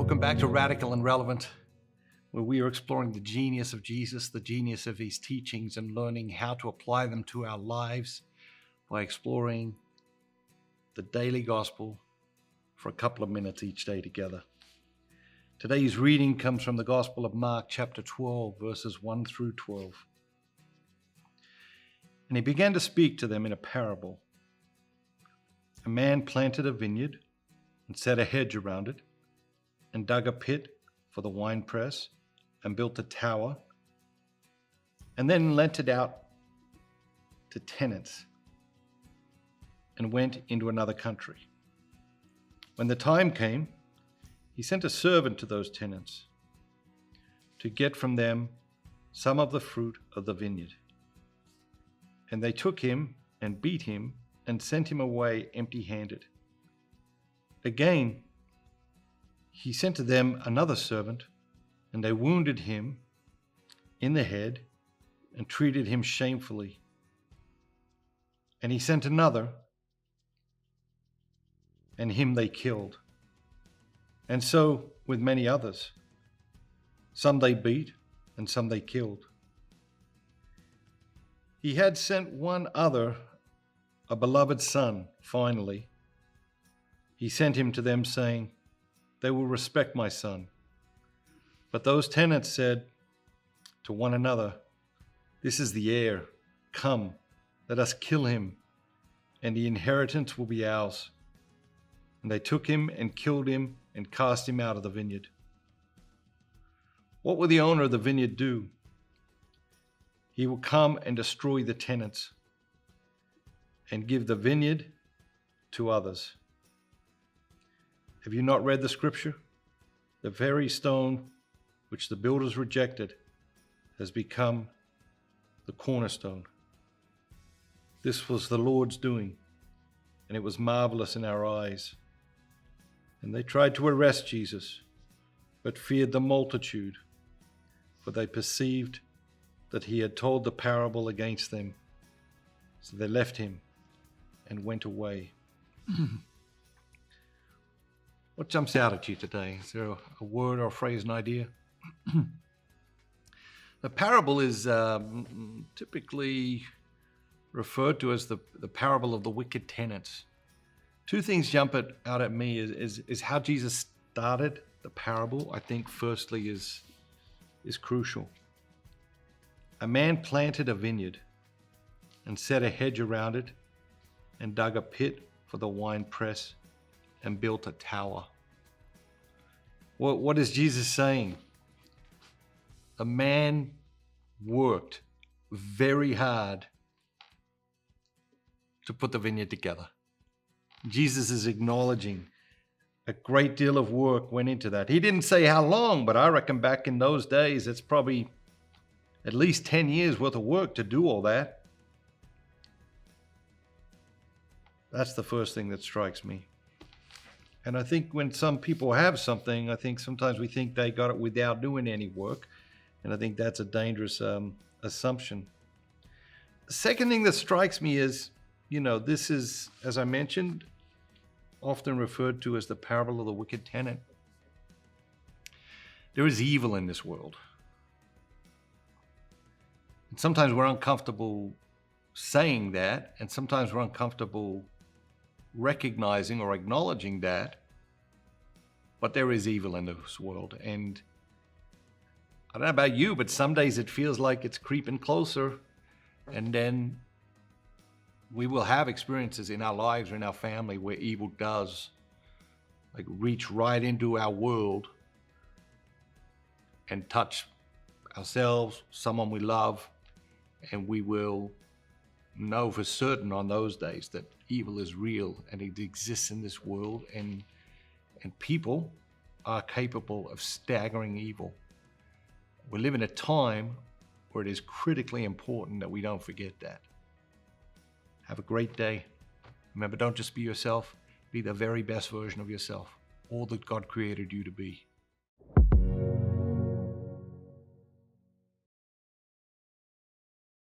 Welcome back to Radical and Relevant, where we are exploring the genius of Jesus, the genius of his teachings, and learning how to apply them to our lives by exploring the daily gospel for a couple of minutes each day together. Today's reading comes from the Gospel of Mark, chapter 12, verses 1 through 12. And he began to speak to them in a parable. A man planted a vineyard and set a hedge around it, and dug a pit for the winepress, and built a tower, and then lent it out to tenants, and went into another country. When the time came, he sent a servant to those tenants to get from them some of the fruit of the vineyard. And they took him and beat him and sent him away empty-handed. Again, he sent to them another servant, and they wounded him in the head and treated him shamefully. And he sent another, and him they killed. And so with many others. Some they beat, and some they killed. He had sent one other, a beloved son, finally. He sent him to them, saying, "They will respect my son." But those tenants said to one another, "This is the heir. Come, let us kill him, and the inheritance will be ours." And they took him and killed him and cast him out of the vineyard. What will the owner of the vineyard do? He will come and destroy the tenants and give the vineyard to others. Have you not read the scripture? The very stone which the builders rejected has become the cornerstone. This was the Lord's doing, and it was marvelous in our eyes. And they tried to arrest Jesus, but feared the multitude, for they perceived that he had told the parable against them. So they left him and went away. What jumps out at you today? Is there a word or a phrase, an idea? The parable is typically referred to as the parable of the wicked tenants. Two things jump out at me is how Jesus started the parable. I think firstly is crucial. A man planted a vineyard and set a hedge around it and dug a pit for the winepress and built a tower. What is Jesus saying? A man worked very hard to put the vineyard together. Jesus is acknowledging a great deal of work went into that. He didn't say how long, but I reckon back in those days, it's probably at least 10 years worth of work to do all that. That's the first thing that strikes me. And I think when some people have something, I think sometimes we think they got it without doing any work. And I think that's a dangerous assumption. The second thing that strikes me is, this is, as I mentioned, often referred to as the parable of the wicked tenant. There is evil in this world. And sometimes we're uncomfortable saying that, and sometimes we're uncomfortable recognizing or acknowledging that, but there is evil in this world. And I don't know about you, but some days it feels like it's creeping closer, and then we will have experiences in our lives or in our family where evil does reach right into our world and touch ourselves, someone we love, and we will know for certain on those days that evil is real and it exists in this world, and people are capable of staggering evil. We live in a time where it is critically important that we don't forget that. Have a great day. Remember, don't just be yourself, be the very best version of yourself, all that God created you to be.